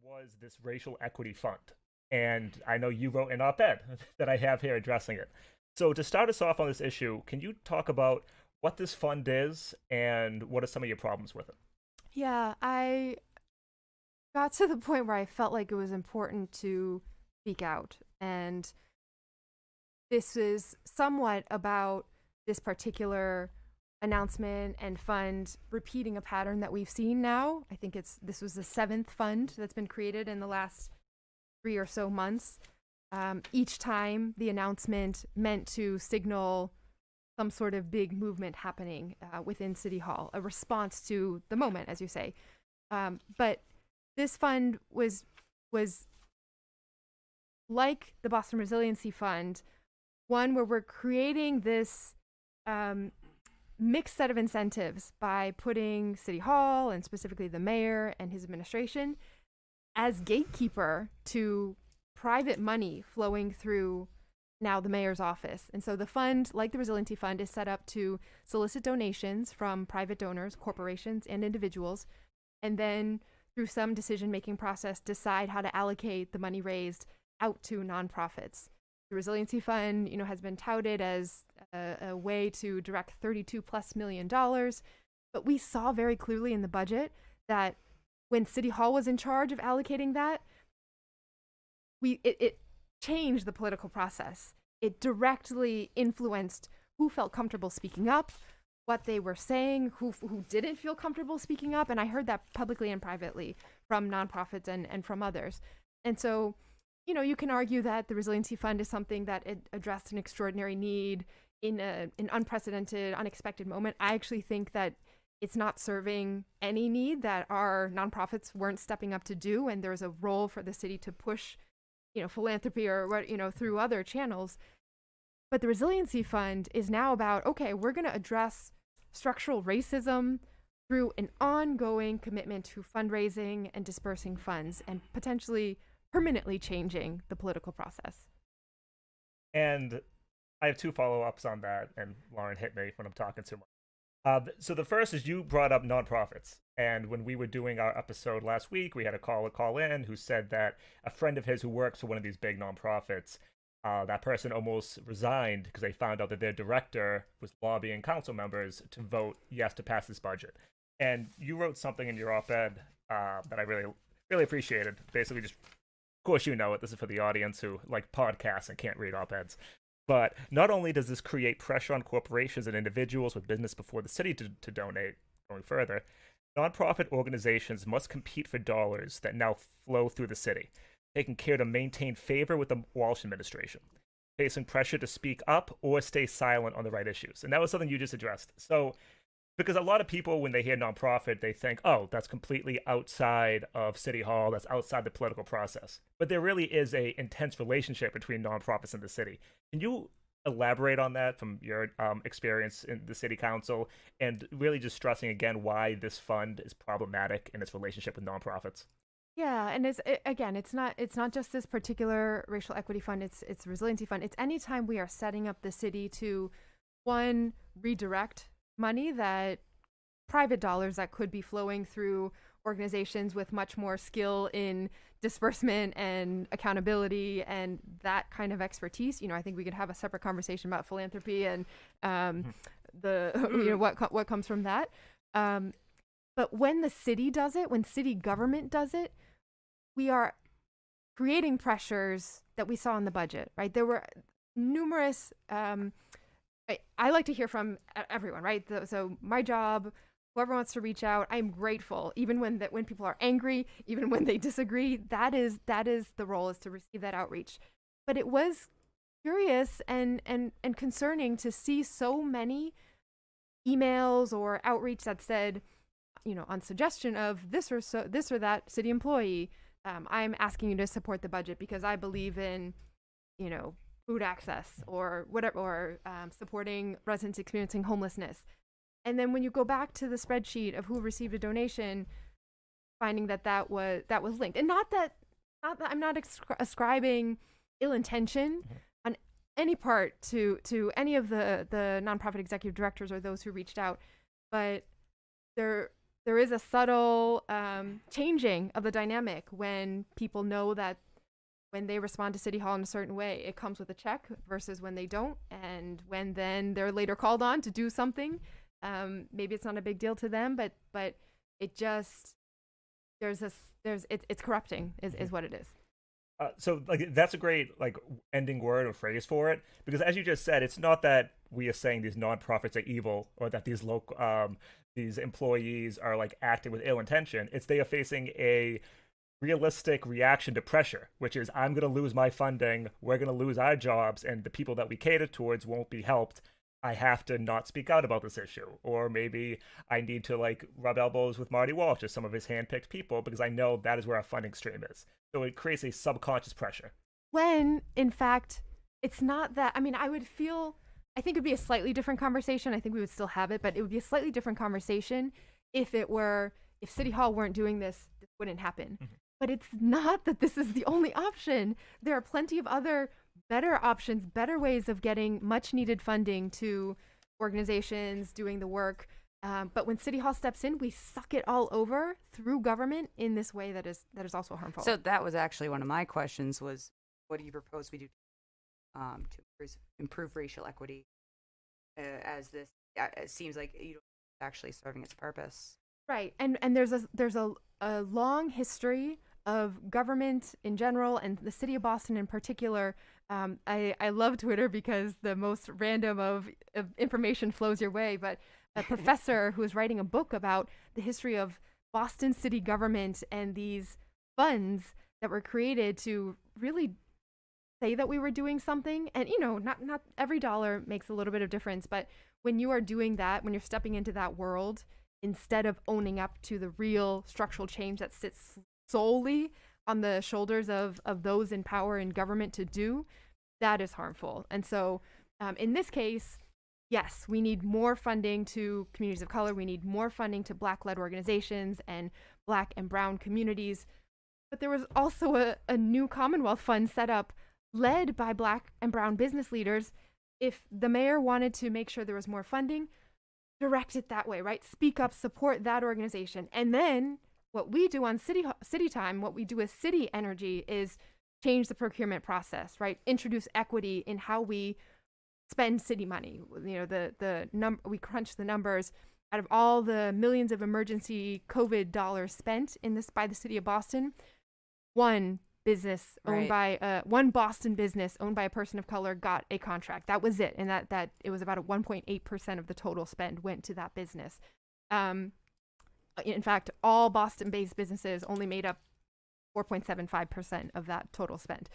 was this racial equity fund. And I know you wrote an op-ed that I have here addressing it. So to start us off on this issue, can you talk about what this fund is and what are some of your problems with it? Yeah, I got to the point where I felt like it was important to speak out. And this is somewhat about this particular announcement and fund repeating a pattern that we've seen now. I think this was the seventh fund that's been created in the last 3 or so months. Each time the announcement meant to signal some sort of big movement happening within City Hall, a response to the moment, as you say. But this fund was like the Boston Resiliency Fund, one where we're creating this mixed set of incentives by putting City Hall and specifically the mayor and his administration as gatekeeper to private money flowing through now the mayor's office. And so the fund, like the Resiliency Fund, is set up to solicit donations from private donors, corporations, and individuals, and then through some decision-making process, decide how to allocate the money raised out to nonprofits. The Resiliency Fund, has been touted as a way to direct $32+ million, but we saw very clearly in the budget that when City Hall was in charge of allocating that, it changed the political process. It directly influenced who felt comfortable speaking up, what they were saying, who didn't feel comfortable speaking up, and I heard that publicly and privately from nonprofits and from others. And so, you can argue that the Resiliency Fund is something that it addressed an extraordinary need in an unprecedented, unexpected moment. I actually think that it's not serving any need that our nonprofits weren't stepping up to do, and there's a role for the city to push, philanthropy or what, through other channels. But the Resiliency Fund is now about, okay, we're going to address structural racism through an ongoing commitment to fundraising and dispersing funds and potentially permanently changing the political process. And I have two follow-ups on that, and Lauren hit me when I'm talking too much. So the first is you brought up nonprofits. And when we were doing our episode last week, we had a call in who said that a friend of his who works for one of these big nonprofits, that person almost resigned because they found out that their director was lobbying council members to vote yes to pass this budget. And you wrote something in your op-ed that I really, really appreciated. Basically, just, of course, you know it. This is for the audience who like podcasts and can't read op-eds. But not only does this create pressure on corporations and individuals with business before the city to donate, going further, nonprofit organizations must compete for dollars that now flow through the city, taking care to maintain favor with the Walsh administration, facing pressure to speak up or stay silent on the right issues. And that was something you just addressed. So, because a lot of people, when they hear nonprofit, they think, oh, that's completely outside of City Hall, that's outside the political process. But there really is a intense relationship between nonprofits and the city. Can you elaborate on that from your experience in the city council and really just stressing again why this fund is problematic in its relationship with nonprofits? Yeah, and it's not just this particular racial equity fund. It's Resiliency Fund. It's anytime we are setting up the city to, one, redirect money, that private dollars that could be flowing through organizations with much more skill in disbursement and accountability and that kind of expertise. I think we could have a separate conversation about philanthropy and the what comes from that. But when the city does it, when city government does it, we are creating pressures that we saw in the budget, right? There were numerous I like to hear from everyone, right? So my job, whoever wants to reach out, I'm grateful, even when people are angry, even when they disagree. That is the role, is to receive that outreach. But it was curious and concerning to see so many emails or outreach that said, on suggestion of this or that city employee, I'm asking you to support the budget because I believe in, food access or whatever, or supporting residents experiencing homelessness. And then when you go back to the spreadsheet of who received a donation, finding that was linked, and not that I'm not ascribing ill intention on any part to any of the nonprofit executive directors or those who reached out, but there there is a subtle changing of the dynamic when people know that when they respond to City Hall in a certain way, it comes with a check versus when they don't. And when then they're later called on to do something, maybe it's not a big deal to them, but it just, it's corrupting is what it is. So like that's a great like ending word or phrase for it, because as you just said, it's not that we are saying these nonprofits are evil or that these local these employees are like acting with ill intention. It's they are facing a realistic reaction to pressure, which is I'm going to lose my funding, we're going to lose our jobs, and the people that we cater towards won't be helped. I have to not speak out about this issue. Or maybe I need to like rub elbows with Marty Walsh or some of his handpicked people because I know that is where our funding stream is. So it creates a subconscious pressure. When in fact, it's not that. I mean, I think it'd be a slightly different conversation. I think we would still have it, but it would be a slightly different conversation if City Hall weren't doing this, this wouldn't happen. Mm-hmm. But it's not that this is the only option. There are plenty of other better options, better ways of getting much needed funding to organizations doing the work. But when City Hall steps in, we suck it all over through government in this way that is also harmful. So that was actually one of my questions was, what do you propose we do to improve racial equity as this it seems like you don't actually serving its purpose? Right. And there's a long history of government in general and the city of Boston in particular. I love Twitter because the most random of information flows your way, but a professor who is writing a book about the history of Boston city government and these funds that were created to really say that we were doing something. And not every dollar makes a little bit of difference, but when you are doing that, when you're stepping into that world, instead of owning up to the real structural change that sits solely on the shoulders of those in power and government to do, that is harmful. And so in this case, yes, we need more funding to communities of color. We need more funding to Black-led organizations and Black and Brown communities. But there was also a new Commonwealth Fund set up led by Black and Brown business leaders. If the mayor wanted to make sure there was more funding, direct it that way, right? Speak up, support that organization. And then what we do on city time, what we do with city energy is change the procurement process, right? Introduce equity in how we spend city money. We crunch the numbers. Out of all the millions of emergency COVID dollars spent in this by the city of Boston, one Boston business owned by a person of color got a contract. That was it. And that it was about 1.8% of the total spend went to that business. In fact, all Boston-based businesses only made up 4.75% of that total spend.